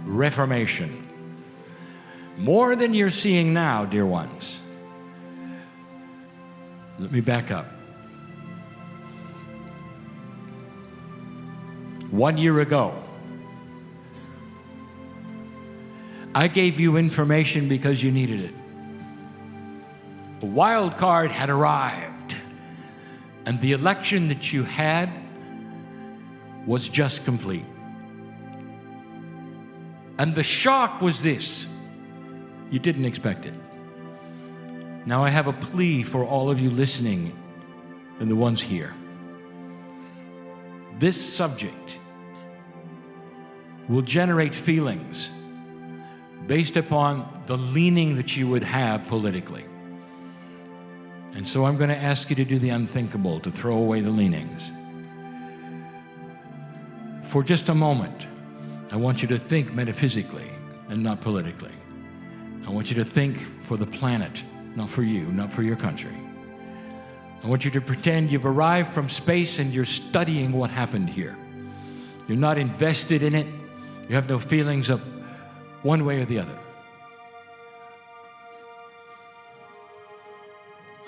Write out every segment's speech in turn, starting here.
Reformation. More than you're seeing now, dear ones. Let me back up. 1 year ago, I gave you information because you needed it. A wild card had arrived, and the election that you had was just complete. And the shock was this: you didn't expect it. Now I have a plea for all of you listening and the ones here. This subject will generate feelings based upon the leaning that you would have politically. And so I'm going to ask you to do the unthinkable, to throw away the leanings. For just a moment, I want you to think metaphysically and not politically. I want you to think for the planet, not for you, not for your country. I want you to pretend you've arrived from space and you're studying what happened here. You're not invested in it. You have no feelings of one way or the other.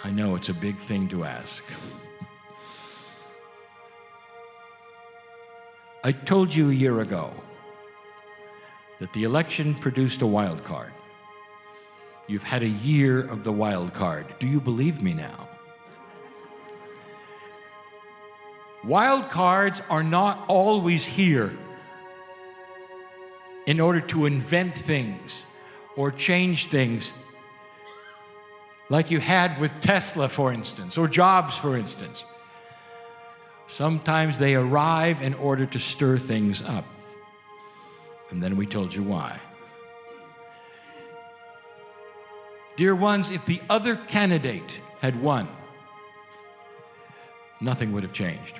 I know it's a big thing to ask. I told you a year ago that the election produced a wild card. You've had a year of the wild card. Do you believe me now? Wild cards are not always here in order to invent things or change things, like you had with Tesla, for instance, or Jobs, for instance. Sometimes they arrive in order to stir things up. And then we told you why. Dear ones, if the other candidate had won, nothing would have changed.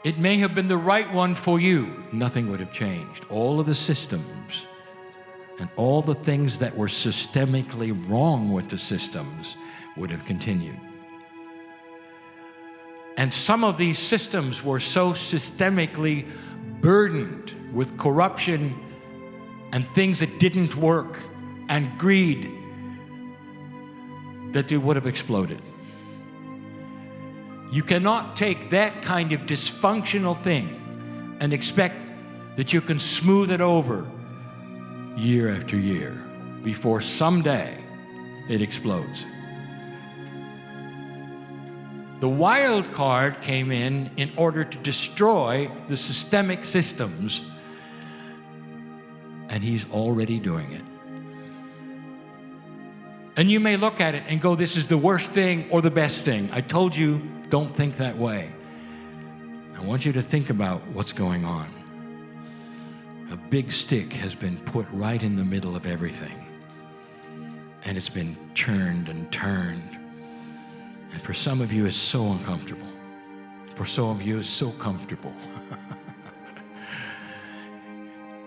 It may have been the right one for you. Nothing would have changed. All of the systems and all the things that were systemically wrong with the systems would have continued. And some of these systems were so systemically burdened with corruption and things that didn't work and greed that they would have exploded. You cannot take that kind of dysfunctional thing and expect that you can smooth it over year after year before someday it explodes. The wild card came in order to destroy the systemic systems, and he's already doing it. And you may look at it and go, this is the worst thing or the best thing. I told you, don't think that way. I want you to think about what's going on. A big stick has been put right in the middle of everything, and it's been turned and turned. And for some of you, it's so uncomfortable. For some of you, it's so comfortable.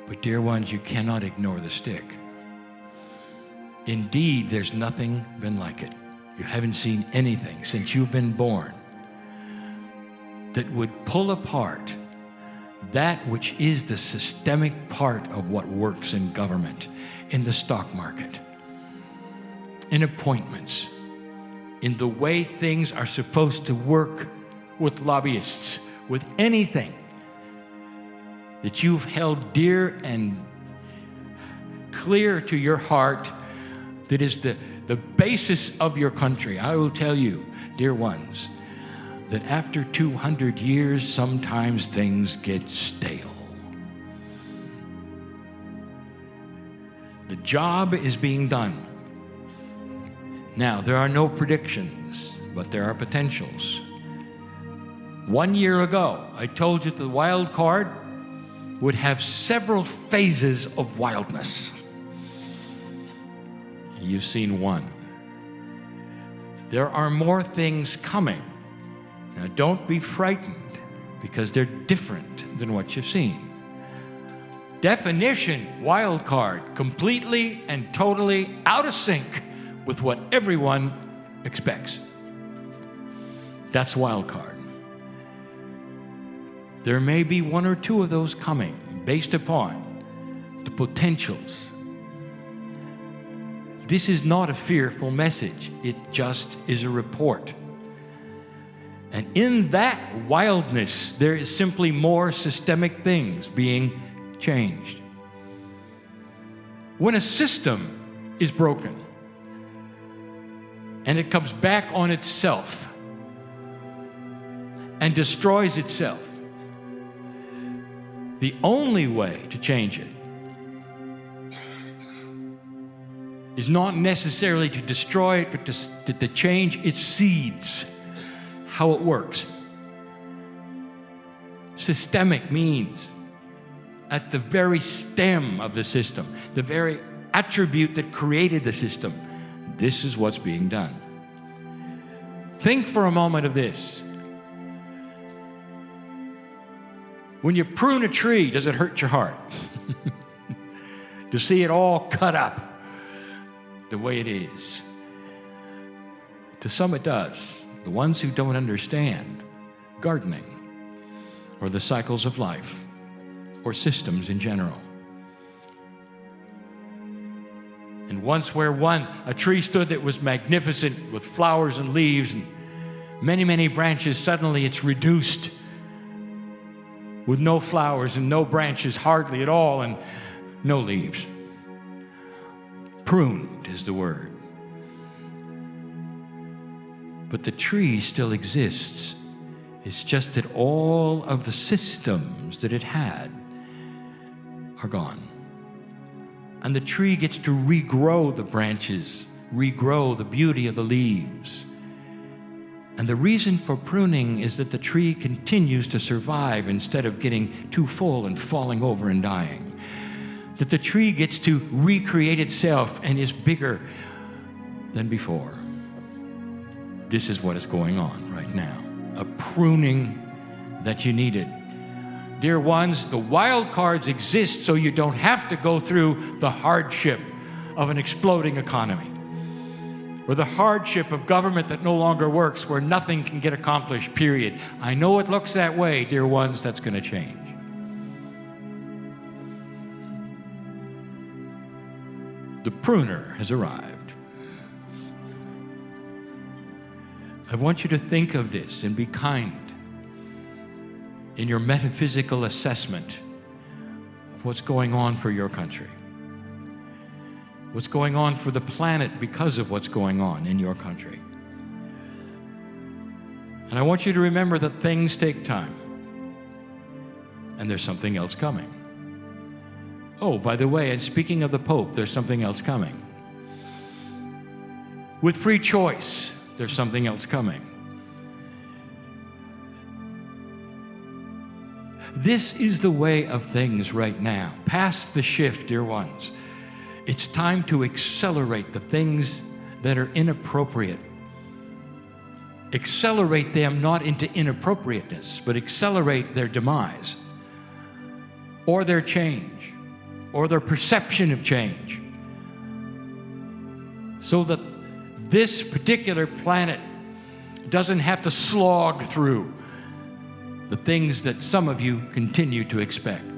But dear ones, you cannot ignore the stick. Indeed, there's nothing been like it. You haven't seen anything since you've been born that would pull apart that which is the systemic part of what works in government, in the stock market, in appointments, in the way things are supposed to work with lobbyists, with anything that you've held dear and clear to your heart, that is the basis of your country. I will tell you, dear ones, that after 200 years, sometimes things get stale. The job is being done. Now, there are no predictions, but there are potentials. 1 year ago, I told you the wild card would have several phases of wildness. You've seen one. There are more things coming. Now, don't be frightened, because they're different than what you've seen. Definition, wild card, completely and totally out of sync with what everyone expects. That's wild card. There may be one or two of those coming based upon the potentials. This is not a fearful message. It just is a report. And in that wildness, there is simply more systemic things being changed. When a system is broken and it comes back on itself and destroys itself, the only way to change it is not necessarily to destroy it, but to change its seeds, how it works. Systemic means at the very stem of the system, the very attribute that created the system, this is what's being done. Think for a moment of this. When you prune a tree, does it hurt your heart to see it all cut up the way it is? To some it does. The ones who don't understand gardening or the cycles of life or systems in general. And once where a tree stood that was magnificent with flowers and leaves and many, many branches, suddenly it's reduced with no flowers and no branches hardly at all and no leaves. Pruned is the word. But the tree still exists. It's just that all of the systems that it had are gone. And the tree gets to regrow the branches, regrow the beauty of the leaves. And the reason for pruning is that the tree continues to survive instead of getting too full and falling over and dying. That the tree gets to recreate itself and is bigger than before. This is what is going on right now. A pruning that you needed. Dear ones, the wild cards exist so you don't have to go through the hardship of an exploding economy, or the hardship of government that no longer works, where nothing can get accomplished, period. I know it looks that way, dear ones, that's going to change. The pruner has arrived. I want you to think of this and be kind in your metaphysical assessment of what's going on for your country, what's going on for the planet because of what's going on in your country. And I want you to remember that things take time, and there's something else coming. Oh, by the way, and speaking of the Pope, there's something else coming. With free choice, there's something else coming. This is the way of things right now. Past the shift, dear ones. It's time to accelerate the things that are inappropriate. Accelerate them not into inappropriateness, but accelerate their demise, or their change, or their perception of change, so that this particular planet doesn't have to slog through the things that some of you continue to expect.